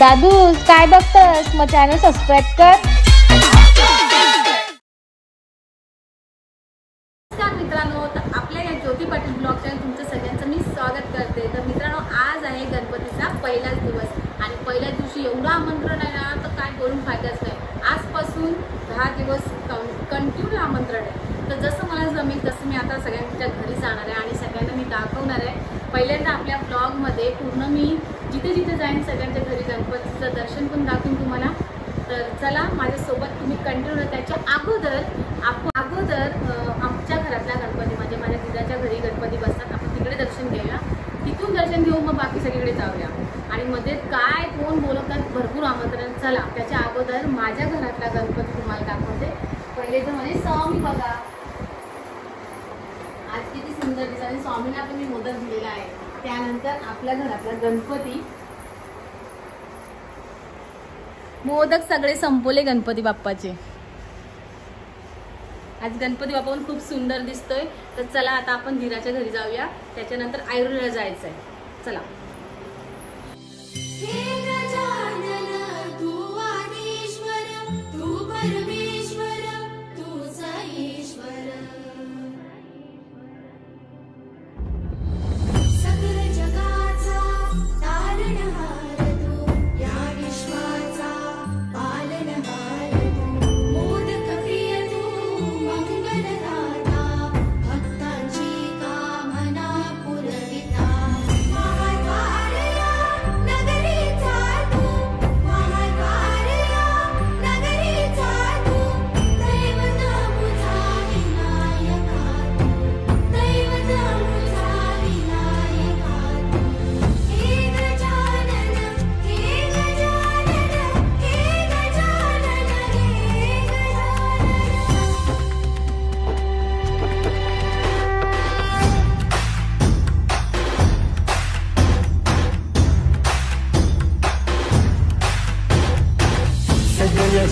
दादू काय बघतस, मग channel subscribe कर. नमस्कार मित्रांनो, आपल्या या ज्योती पाटील ब्लॉग चॅनल तुमचं सगळ्यांचं मी स्वागत करते. तर मित्रांनो, आज आहे गणपतीचा पहिलाच दिवस आणि पहिल्या दिवशी एवढं आमंत्रण आहे ना, तर काय बोलून फायदाच नाही. आजपासून 10 दिवस कंटिन्यू आमंत्रण आहे. तर जसं मला जमेल तसं मी आता सगळ्यांच्या घरी जाणार आहे आणि सगळ्यांना मी दाखवणार आहे. पहिल्यांदा आपल्या ब्लॉगमध्ये पूर्ण मी जिथे जिथे जाईन सगळ्यांच्या घरी गणपतीचं दर्शन पण दाखवून तुम्हाला. तर चला माझ्यासोबत तुम्ही कंटिन्यू. त्याच्या अगोदर आमच्या घरातला गणपती म्हणजे माझ्या दिदाच्या घरी गणपती बसतात, आपण तिकडे दर्शन घेऊया. तिथून दर्शन घेऊन मग बाकी सगळीकडे जाऊया. आणि मध्ये काय कोण बोलवतात, भरपूर आमंत्रण. चला त्याच्या अगोदर माझ्या घरातला गणपती तुम्हाला दाखवते. पहिले तर म्हणजे स्वामी बघा, आज किती सुंदर दिसत आणि स्वामींना पण मी मोदक दिलेला आहे. त्यानंतर आपल्या घरातला गणपती, मोदक सगळे संपवले गणपती बाप्पाचे. आज गणपती बाप्पा पण खूप सुंदर दिसतोय. तर चला आता आपण धीराच्या घरी जाऊया, त्याच्यानंतर आयुर्वेला जायचंय. चला.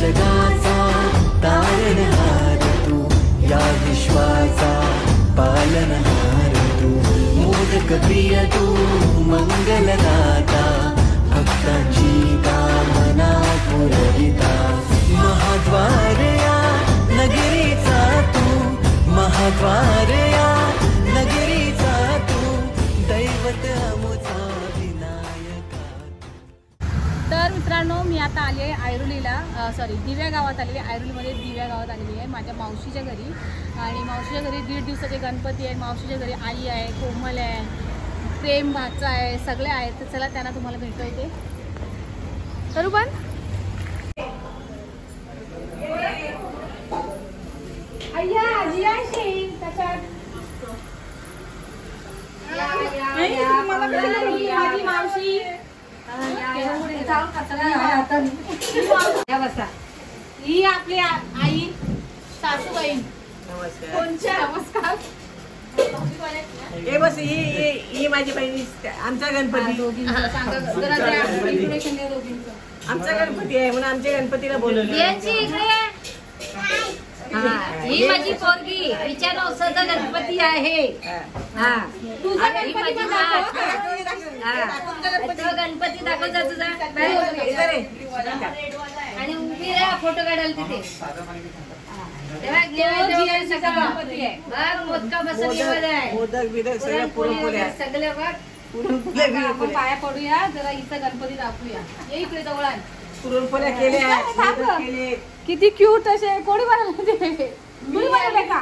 जगाचा तारणहार तू, या विश्वाचा पालनहार तू, मोदक प्रिय तू, मंगलदाता, भक्तांची कामना पुरविता. महाद्वार या नगरीचा तू, महाद्वार या नगरीचा तू, दैवत अमुचा विनायका. तर मित्रांनो, मी आता आली आहे आयरोलीला, दिव्या गावात आलेली आहे. आयरोलीमध्ये दिव्या गावात आलेली आहे माझ्या मावशीच्या घरी. आणि मावशीच्या घरी 1.5 दिवसाचे गणपती आहे. मावशीच्या घरी आई आहे, कोमल आहे, प्रेम भाचा आहे, सगळे आहेत. तर चला त्यांना तुम्हाला भेटवते. करू पण माझी मावशी ही आपली आई सासूबाई. कोणच्या नमस्कार. हे बस ही माझी बहिणी, आमचा गणपती. आमचा गणपती आहे म्हणून आमच्या गणपतीला बोलवलं. ही माझी पोरगी, हिच्या नवसाचा गणपती आहे. गणपती दाखवता तुझा आणि उभी राहा फोटो काढायला तिथे. मोदका सगळे बघ, पाया पडूया जरा. इथं गणपती दाखवूया. ये इकडे जवळ. पुरणपोळ्या केल्या. किती क्यूट असे. कोणी बनवले का?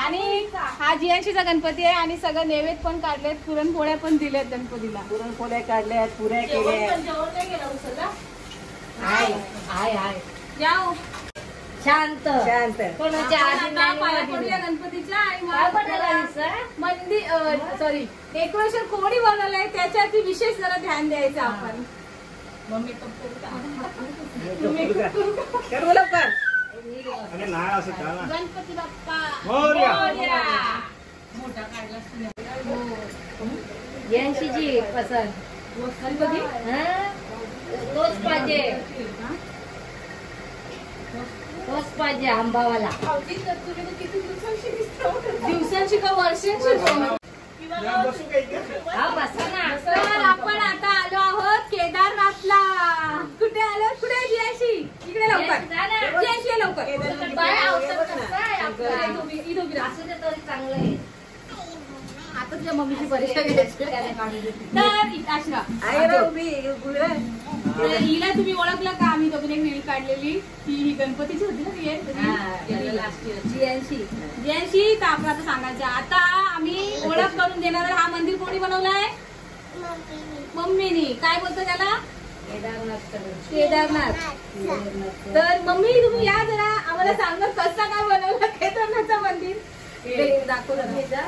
आणि हा जियांशीचा गणपती आहे आणि सगळं नैवेद्य पण काढलेत, पुरणपोळ्या पण दिल्यात गणपतीला. पुरणपोळ्या काढल्यात, पुऱ्या केल्या. शांत शांत कोणाच्या गणपतीच्या. मंदिर डेकोरेशन कोणी बनवलंय त्याच्यावरती विशेष जरा ध्यान द्यायचं आपण. गणपती बाप्पा मोठा काढला यांशीची पसंत गणपती तोच पाहिजे. तोच पाहिजे आंबावाला. दिवसांची का वर्षांची हा बसा ना. तर आपण आता आलो आहोत केदारनाथला. कुठे आलो? कुठे आहे जियाशी? इकडे लवकर. जियाशी ये लवकर. बाय अवसर कसा आहे आपला? इथं उभी राहा. असं ते तरी चांगलं आहे. आता तुझ्या मम्मीची परीक्षा घ्यायची. तर आश्रा तर हिला तुम्ही ओळखलं का? आम्ही दोघीने रील काढलेली ती ही गणपतीची होती ना लास्ट इयर जियांशी. तर आपण आता सांगायचं आता आम्ही ओळख करून देणार. हा मंदिर कोणी बनवलाय? मम्मीनी. काय बोलतो त्याला? केदारनाथ. तर मम्मी तुम्ही या जरा आम्हाला सांगा कसं काय बनवलं केदारनाथचं मंदिर. दाखव जरा.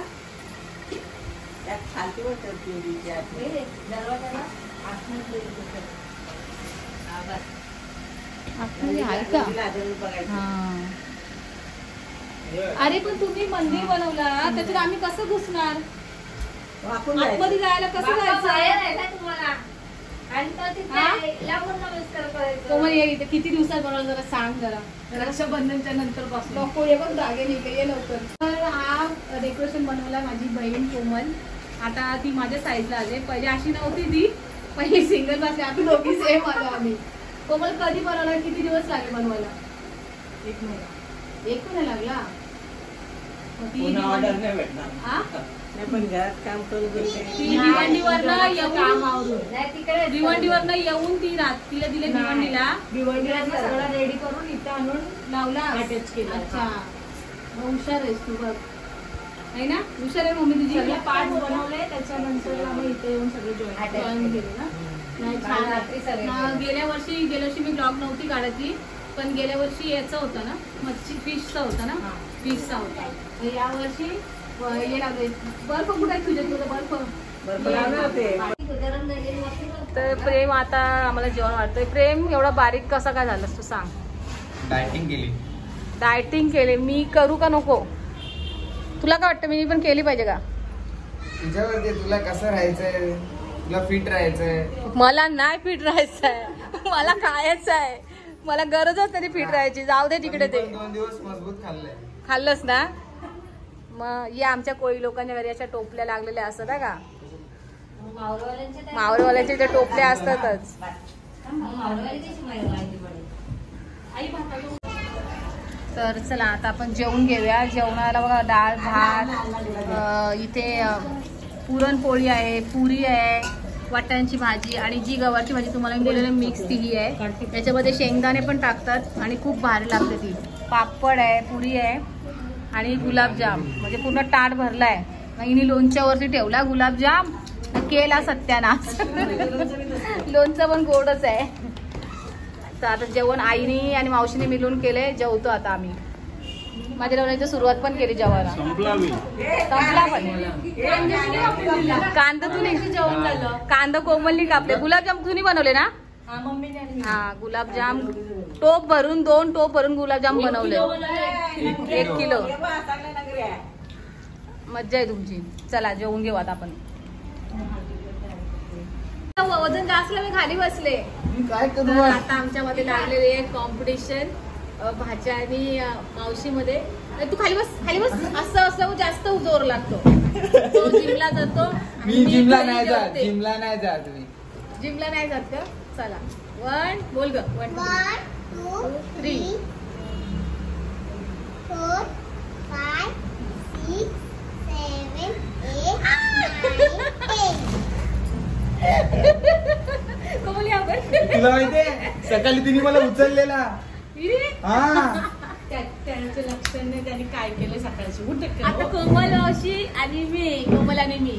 अरे पण तुम्ही मंदिर बनवला त्याच्यात आम्ही कसं घुसणार? आतमध्ये जायला कसं जायचं? आहे ना तुम्हाला आणि तर तिथे लांबून नमस्कार करायचं. कोमल ये इथे किती दिवसात बनवलं जरा सांग जरा. रक्षाबंधनच्या नंतर पासून नको हे बघ धागे निघे ये लवकर. तर हा डेकोरेशन बनवला माझी बहीण कोमल. आता ती माझ्या साईजला आले. पहिले अशी नव्हती ती. पहिले सिंगल बसले. आता दोघी सेम आलो आम्ही. कोमल कधी बनवला? किती दिवस लागले बनवायला? 1 महिना. 1 महिना लागला. मग ती हा? पण घरात काम करू ती भिवंडीवरनं येऊन नाही तिकडे भिवंडीवरनं येऊन ती तिला दिले भिवंडीला. भिवंडीला सगळं रेडी करून इथं आणून लावला अटॅच केलं. अच्छा मग हुशार आहेस तू बघ. आहे ना? हुशार आहे मम्मी तुझी. सगळे पार्ट बनवले त्याच्यानंतर आम्ही इथे येऊन सगळे जॉईन केले ना. नाही छान. रात्री सगळे गेल्या वर्षी मी ब्लॉग नव्हती काढायची. पण गेल्या वर्षी याचं होतं ना मच्छी फिशचा होता ना. फिशचा होता. या वर्षी हे लावले. बर्फ कुठे आहे तुझ्या? तुझं बर्फ लावले होते. गरम झालेली वस्तू. तर प्रेम आता आम्हाला जेवण वाटतंय. प्रेम एवढा बारीक कसा काय झालास तू सांग? डायटिंग केली. डायटिंग केले. मी करू का नको? तुला काय वाटतं? मी पण केली पाहिजे का? तुझ्यावरती तुला कसं राहायचंय, तुला फिट राहायचंय. मला नाही फिट राहायचंय. मला खायचं आहे. मला गरजच नाही फिट राहायची. जाऊ दे तिकडे. ते 2 दिवस मजबूत खाल्लंय. खाल्लंस ना? मग या आमच्या कोळी लोकांच्या घरी अशा टोपल्या लागलेल्या असतात का? मावळवाल्यांच्या त्या टोपल्या असतातच. तर चला आता आपण जेवून घेऊया. जेवणाला बघा डाळ भात, इथे पुरणपोळी आहे, पुरी आहे, वाटाण्यांची भाजी आणि जी गवारची भाजी तुम्हाला मी बोललेली मिक्स ती आहे. त्याच्यामध्ये शेंगदाणे पण टाकतात आणि खूप भारी लागते ती. पापड आहे, पुरी आहे आणि गुलाबजाम. म्हणजे पूर्ण ताट भरलाय. मग हिने लोणच्यावरती ठेवला गुलाबजाम. केला सत्यानाश. लोणचं पण गोडच आहे. तर आता जेवण आईने आणि मावशीने मिळून केले. जेवतो आता आम्ही. माझ्या लग्नाची सुरुवात पण केली जेवायला. संपला पण. कांदा तू नाही जेवण झालं. कांदा कोमलनी कापले. गुलाबजाम तुम्ही बनवले ना? हा गुलाबजाम टोप भरून 2 टोप भरून गुलाबजाम बनवले. 1 किलो. मज्जा आहे तुमची. चला जेवून घेऊ आता आपण. वजन जास्त मी खाली बसले. काय करू? आता आमच्यामध्ये लागलेले आहे कॉम्पिटिशन भाज्या आणि मावशीमध्ये. तू खाली बस खाली बस. असं असल्यावर जास्त जोर लागतो. तो जिमला जातो. मी जिमला नाही जात. जिमला नाही जात मी. जिमला नाही जात का? चला 1 बोल ग. 1 2 3 4 5 6 7 8 9 कोमल या बर. तुला माहितीये सकाळी तिने मला उचललेला. हा त्यांचं लक्ष नाही. त्यांनी काय केलं सकाळची आता कोमल मावशी आणि मी. कोमल आणि मी.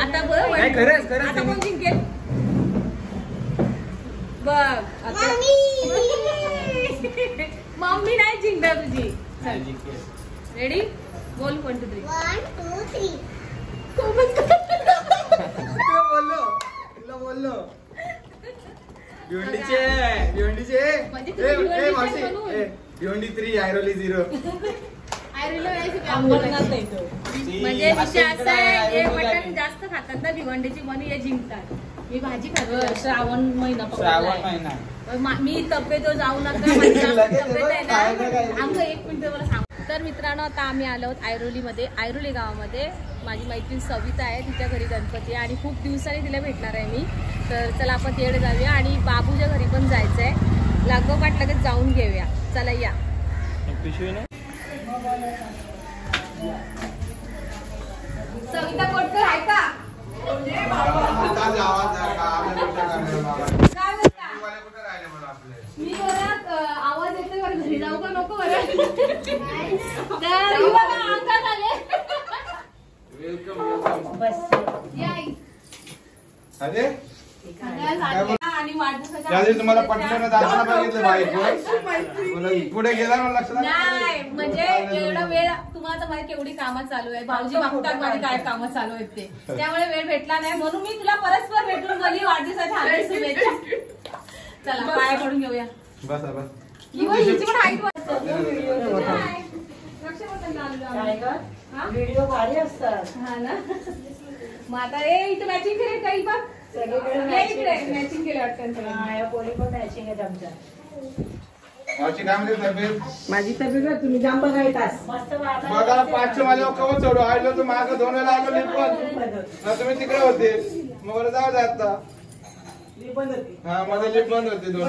आता बघ काय खरंच आता कोण जिंकेल बघ. मम्मी नाही जिंकणार तुझी. रेडी बोल 1 2 3. 1 2 3 तुला बोललो भिवंडीचे म्हणजे तुम्ही भिवंडीचे मावशी म्हणून. भिवंडी 3 आयरोली 0. म्हणजे विषय असा आहे हे मटण जास्त खातात ना भिवंडीची म्हणून हे जिंकतात. मी भाजी खातो. श्रावण महिना मी तब्येत जाऊ नका. माझी तब्येत आहे ना. आमचं 1 मिनिट मला सांग. तर मित्रांनो आता आम्ही आलो आहोत ऐरोलीमध्ये, ऐरोली गावामध्ये. माझी मैत्रीण सविता आहे, तिच्या घरी गणपती आहे आणि खूप दिवसांनी तिला भेटणार आहे मी. तर चला आपण तिकडे जाऊया आणि बाबूच्या घरी पण जायचं आहे. लागोपाठ लगेच जाऊन घेऊया. चला या. सविता कोटकर आहे का? मी बरं आवाज येतोय बरं, घरी जाऊ का नको बरं? अंगात आले. अरे आणि त्या दिवशी तुम्हाला पटलं जाताना बघितलं बाईक पुढे गेला ना लक्षात नाही, म्हणजे एवढा वेळ तुम्हाला माहिती केवढी कामं चालू आहे. भाऊजी बघतात माझी काय कामं चालू आहेत ते, त्यामुळे वेळ भेटला नाही. म्हणून मी तुला परस्पर भेटून बोलली वाढदिवसाच्या हार्दिक शुभेच्छा. चला पाया पडून घेऊया. बस बस हिची पण हाईट व्हिडिओ भारी असतात. हा ना. मग आता इथं मॅचिंग केली काही पण मॅचिंग केलं वाटतं. पोरी पण मॅचिंग आहेत आमच्या. काय म्हणते तब्येत? माझी तब्येत तुम्ही जाम बघायतास मस्त बघा 500 माझ्या कवर चढू आलो तू माग 2 वेळा आलो लिफ्ट तुम्ही तिकडे होते. मग बरं जाऊ द्या आता. हा मध्ये लिफ्ट बंद होते 2.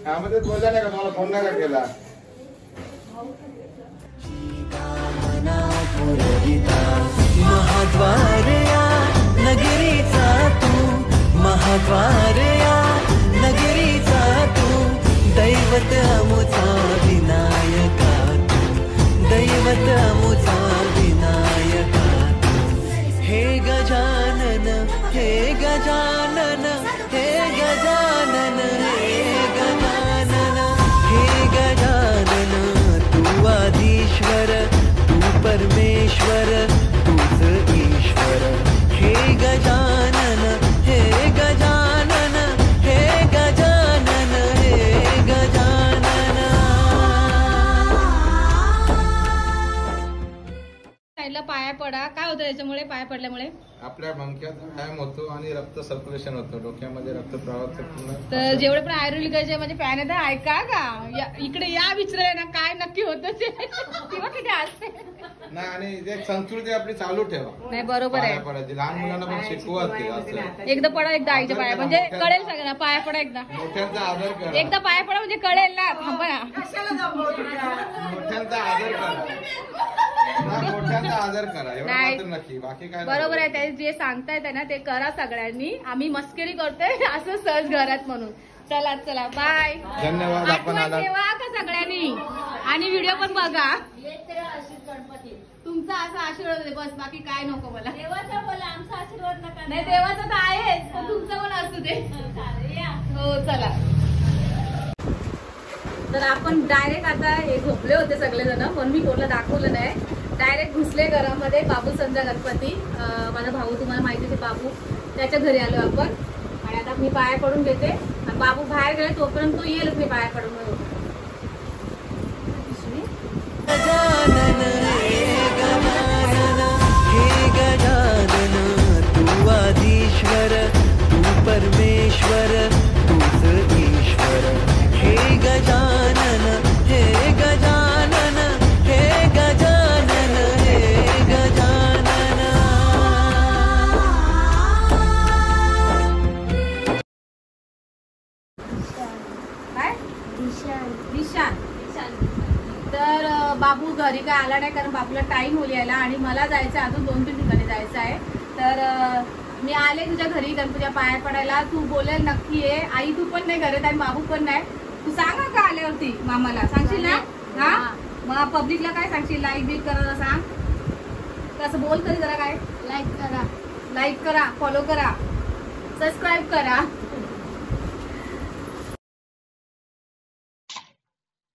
हा मध्ये बोलला नाही का मला फोन नाही का केला. महाद्वारया नगरीचा तू, महाद्वारया नगरीचा तू, दैवत अमुचा विनायका तू, दैवत अमुचा विनायका तू. हे गजानन हे गजानन हे गजानन हे गजानन हे गजानन, तू आदिश्वर तू परमेश्वर तूच ईश्वर. हे गजानन हे गजानन हे गजानन हे गजानन. साईडला पाया पडा. काय होतं त्याच्यामुळे पाया पडल्यामुळे? आपल्या मणक्यात व्यायाम होतो आणि रक्त सर्क्युलेशन होतं, डोक्यामध्ये रक्त प्रवाह. तर जेवढे पण आयुर्वेदिकाचे म्हणजे फॅन आहे तर ऐका का इकडे या विचारले ना काय नक्की होतं ते किंवा किती असते नाही. आणि ते संस्कृती आपली चालू ठेवा. नाही बरोबर आहे. पडायची लहान मुलांना पण शिकवत ते असं. एकदा पडा एकदा आईच्या पाया म्हणजे कळेल सगळ्यांना. पाया पडा एकदा, मोठ्यांचा आदर करा. एकदा पाया पडा म्हणजे कळेल ना. थांबा ना. मोठ्यांचा आदर करा, मोठ्यांचा आदर करा एवढं मात्र नक्की. बाकी काय बरोबर आहे. ते जे सांगतायत ना ते करा सगळ्यांनी. आम्ही मस्करी करतोय असं सहज घरात म्हणून. चला चला बाय. धन्यवाद. आपण आला ठेवा का सगळ्यांनी आणि व्हिडिओ पण बघा. तुमचा असा आशीर्वाद आहे बस, बाकी काय नको मला. देवाचा बोला, आमचा आशीर्वाद नका. नाही देवाचा तर आहेच, पण तुमचा पण असू दे. हो चला. तर आपण डायरेक्ट आता हे झोपले होते सगळेजण म्हणून मी कोणाला दाखवलं नाही. डायरेक्ट घुसले घरामध्ये. बाबू संजा गणपती माझा भाऊ तुम्हाला माहिती आहे बाबू, त्याच्या घरी आलो आपण. आणि आता मी पाया पडून घेते. बाबू बाहेर गेले तोपर्यंत तो येईल मी पाया पडून. गजानन हे गजानन हे गजानन, तू आदिश्वर तू परमेश्वर तूच ईश्वर. हे गजानन हे गजानन हे गजानन हे गजानन. काय दिशान. तर बाबू घरी काय आला नाही कारण बाबूला टाइम होईल यायला आणि मला जायचं आहे, अजून 2-3 ठिकाणी जायचं आहे. तर मी आले तुझ्या घरी गणपतीच्या पाया पडायला. तू बोलेल नक्की आहे. आई तू पण नाही घरात आणि बाबू पण नाही. तू सांगा का आल्यावरती मामाला सांगशील ना? हा मग पब्लिकला काय सांगशील? लाईक बिक करायला सांग. कसं बोल तरी जरा. काय लाईक करा फॉलो करा सबस्क्राईब करा.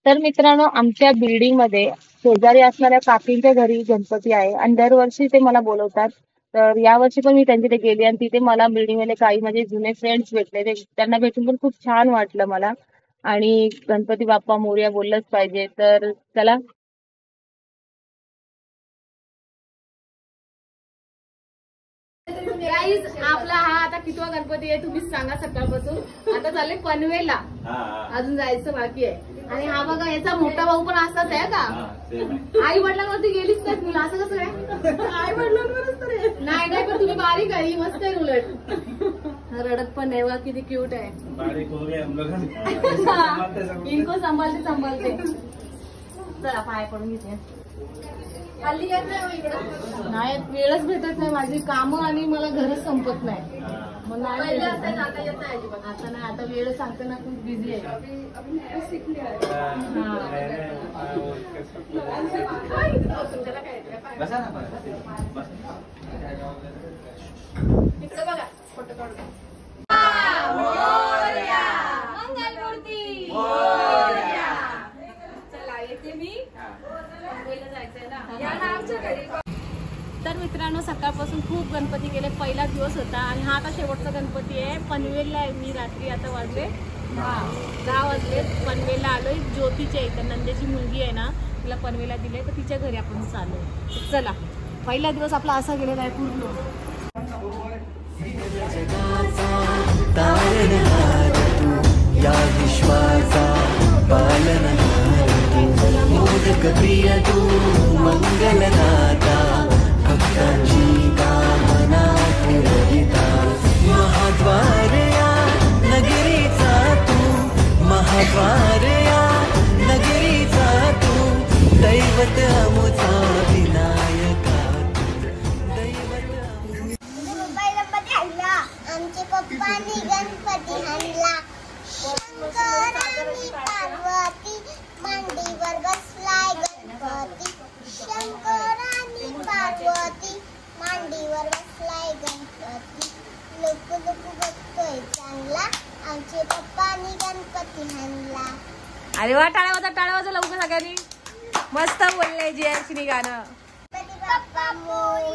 तर मित्रांनो आमच्या बिल्डिंग मध्ये शेजारी असणाऱ्या काकींच्या घरी गणपती आहे आणि दरवर्षी ते मला बोलवतात. तर यावर्षी पण मी त्यांच्या गेली आणि तिथे मला बिल्डिंग मध्ये काही माझे जुने फ्रेंड्स भेटले. त्यांना भेटून पण खूप छान वाटलं मला. आणि गणपती बाप्पा मोरया बोललंच पाहिजे. तर चला गाईज आपला हा आता कितवा गणपती आहे तुम्हीच सांगा सकाळपासून. आता चालले पनवेलला, अजून जायचं बाकी आहे. आणि हा बघा याचा मोठा भाऊ पण असाच आहे का? आई वडिलांवरती गेलीच नाही मुलं, असं कसं काय? आई वडिलांवरच तर आहे. नाही पण तुम्ही बारीक आहे, ही मस्त आहे उलट. रडत पण आहे, बघा किती क्यूट आहे. इनको सांभाळते. चला पाय पडून घेते. हल्ली येत नाही इकडं. नाही वेळच भेटत नाही, माझी कामं आणि मला घरच संपत नाही. मग नाही आता येत नाही अजिबात. आता नाही, आता वेळ सांगते ना खूप बिझी आहे. बघा फोटो काढून. मंगलमूर्ती चला येते मी. जायचंय ना. तर मित्रांनो सकाळपासून खूप गणपती गेले. पहिला दिवस होता आणि हा आता शेवटचा गणपती आहे. पनवेलला आहे मी. रात्री आता वाजले 10 वाजले. पनवेलला आलोय ज्योतीच्या इथं. नंदेची मुलगी आहे ना, तिला पनवेलला दिले तर तिच्या घरी आपण चाललोय. चला पहिला दिवस आपला असा गेलेला आहे पूर्ण. तारणहार तू या विश्वाचा पालनहार तू मोदक प्रिय तू मंगलदाता भक्तांची कामना पुरविता महाद्वार या नगरीचा तू महाद्वार या नगरीचा तू दैवत अमुचा विनायका आमचे पप्पांनी गणपती आणला. शंकरानी पार्वती मांडीवर बसलाय गणपती. शंकरानी पार्वती मांडीवर बसलाय गणपती. लोक बघतोय चांगला, आमचे पप्पांनी गणपती आणला. अरे वा, टाळ्या वाजा लवकर सगळ्यांनी. मस्त बोलले जी गाणं. गणपती बाप्पा मोरया.